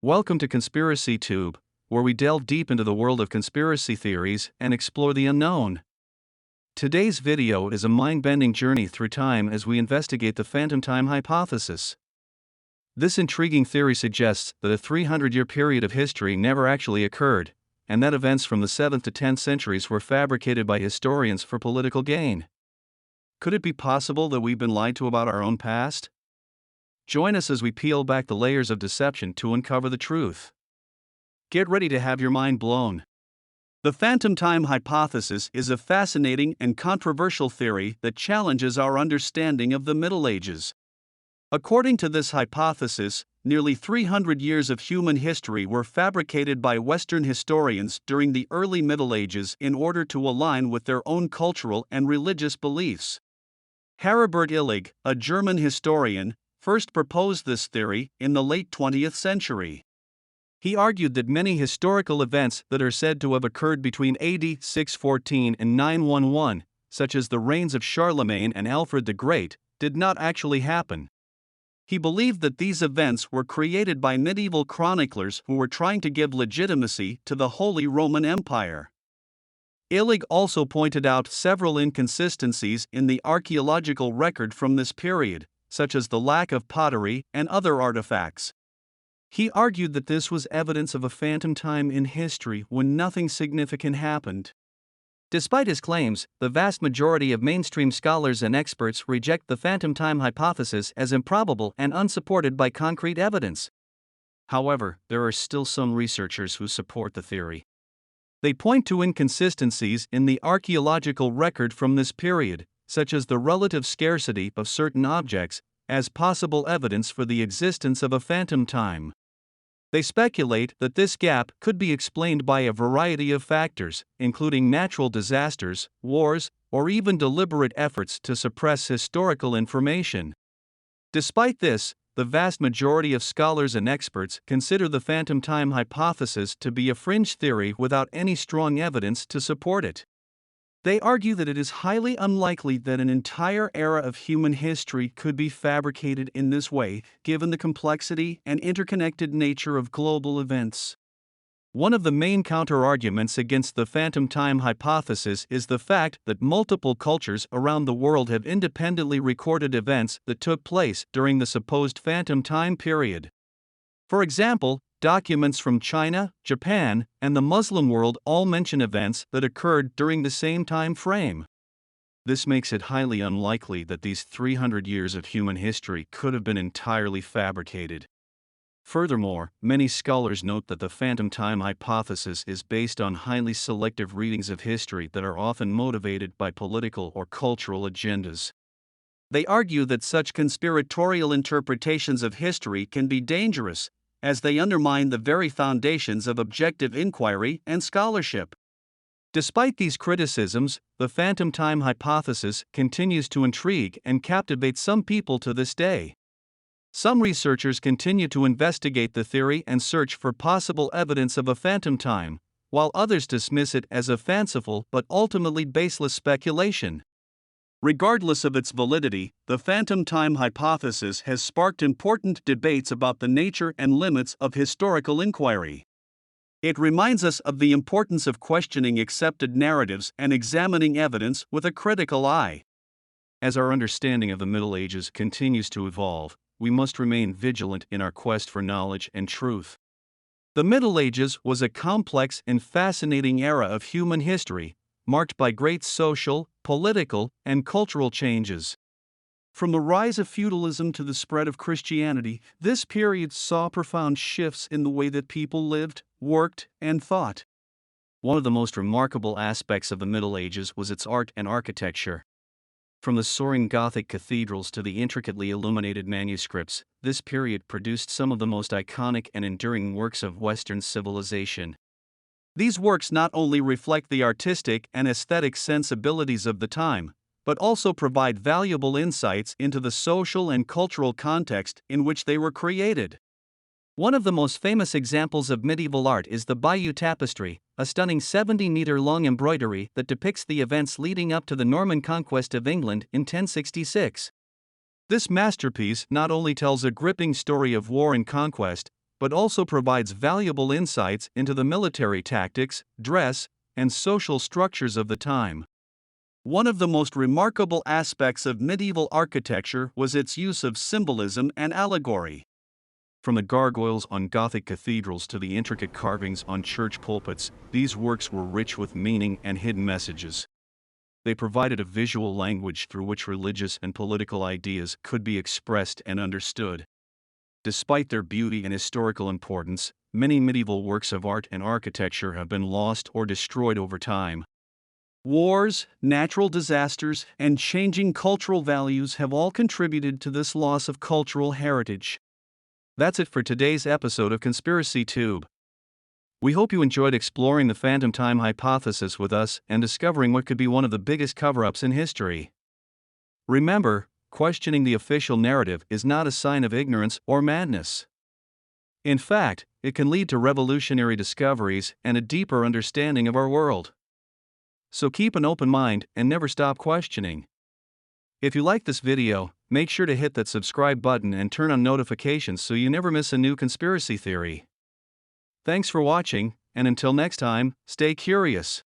Welcome to Conspiracy Tube, where we delve deep into the world of conspiracy theories and explore the unknown. Today's video is a mind-bending journey through time as we investigate the phantom time hypothesis. This intriguing theory suggests that a 300-year period of history never actually occurred, and that events from the 7th to 10th centuries were fabricated by historians for political gain. Could it be possible that we've been lied to about our own past? Join us as we peel back the layers of deception to uncover the truth. Get ready to have your mind blown. The phantom time hypothesis is a fascinating and controversial theory that challenges our understanding of the Middle Ages. According to this hypothesis, nearly 300 years of human history were fabricated by Western historians during the early Middle Ages in order to align with their own cultural and religious beliefs. Heribert Illig, a German historian, first proposed this theory in the late 20th century. He argued that many historical events that are said to have occurred between AD 614 and 911, such as the reigns of Charlemagne and Alfred the Great, did not actually happen. He believed that these events were created by medieval chroniclers who were trying to give legitimacy to the Holy Roman Empire. Illig also pointed out several inconsistencies in the archaeological record from this period, such as the lack of pottery and other artifacts. He argued that this was evidence of a phantom time in history when nothing significant happened. Despite his claims, the vast majority of mainstream scholars and experts reject the phantom time hypothesis as improbable and unsupported by concrete evidence. However, there are still some researchers who support the theory. They point to inconsistencies in the archaeological record from this period, such as the relative scarcity of certain objects, as possible evidence for the existence of a phantom time. They speculate that this gap could be explained by a variety of factors, including natural disasters, wars, or even deliberate efforts to suppress historical information. Despite this, the vast majority of scholars and experts consider the phantom time hypothesis to be a fringe theory without any strong evidence to support it. They argue that it is highly unlikely that an entire era of human history could be fabricated in this way, given the complexity and interconnected nature of global events. One of the main counter-arguments against the phantom time hypothesis is the fact that multiple cultures around the world have independently recorded events that took place during the supposed phantom time period. For example, documents from China, Japan, and the Muslim world all mention events that occurred during the same time frame. This makes it highly unlikely that these 300 years of human history could have been entirely fabricated. Furthermore, many scholars note that the phantom time hypothesis is based on highly selective readings of history that are often motivated by political or cultural agendas. They argue that such conspiratorial interpretations of history can be dangerous, as they undermine the very foundations of objective inquiry and scholarship. Despite these criticisms, the phantom time hypothesis continues to intrigue and captivate some people to this day. Some researchers continue to investigate the theory and search for possible evidence of a phantom time, while others dismiss it as a fanciful but ultimately baseless speculation. Regardless of its validity, the phantom time hypothesis has sparked important debates about the nature and limits of historical inquiry. It reminds us of the importance of questioning accepted narratives and examining evidence with a critical eye. As our understanding of the Middle Ages continues to evolve, we must remain vigilant in our quest for knowledge and truth. The Middle Ages was a complex and fascinating era of human history, marked by great social, political, and cultural changes. From the rise of feudalism to the spread of Christianity, this period saw profound shifts in the way that people lived, worked, and thought. One of the most remarkable aspects of the Middle Ages was its art and architecture. From the soaring Gothic cathedrals to the intricately illuminated manuscripts, this period produced some of the most iconic and enduring works of Western civilization. These works not only reflect the artistic and aesthetic sensibilities of the time, but also provide valuable insights into the social and cultural context in which they were created. One of the most famous examples of medieval art is the Bayeux Tapestry, a stunning 70-meter-long embroidery that depicts the events leading up to the Norman conquest of England in 1066. This masterpiece not only tells a gripping story of war and conquest, but also provides valuable insights into the military tactics, dress, and social structures of the time. One of the most remarkable aspects of medieval architecture was its use of symbolism and allegory. From the gargoyles on Gothic cathedrals to the intricate carvings on church pulpits, these works were rich with meaning and hidden messages. They provided a visual language through which religious and political ideas could be expressed and understood. Despite their beauty and historical importance, many medieval works of art and architecture have been lost or destroyed over time. Wars, natural disasters, and changing cultural values have all contributed to this loss of cultural heritage. That's it for today's episode of Conspiracy Tube. We hope you enjoyed exploring the Phantom Time hypothesis with us and discovering what could be one of the biggest cover-ups in history. Remember, questioning the official narrative is not a sign of ignorance or madness. In fact, it can lead to revolutionary discoveries and a deeper understanding of our world. So keep an open mind and never stop questioning. If you like this video, make sure to hit that subscribe button and turn on notifications so you never miss a new conspiracy theory. Thanks for watching, and until next time, stay curious.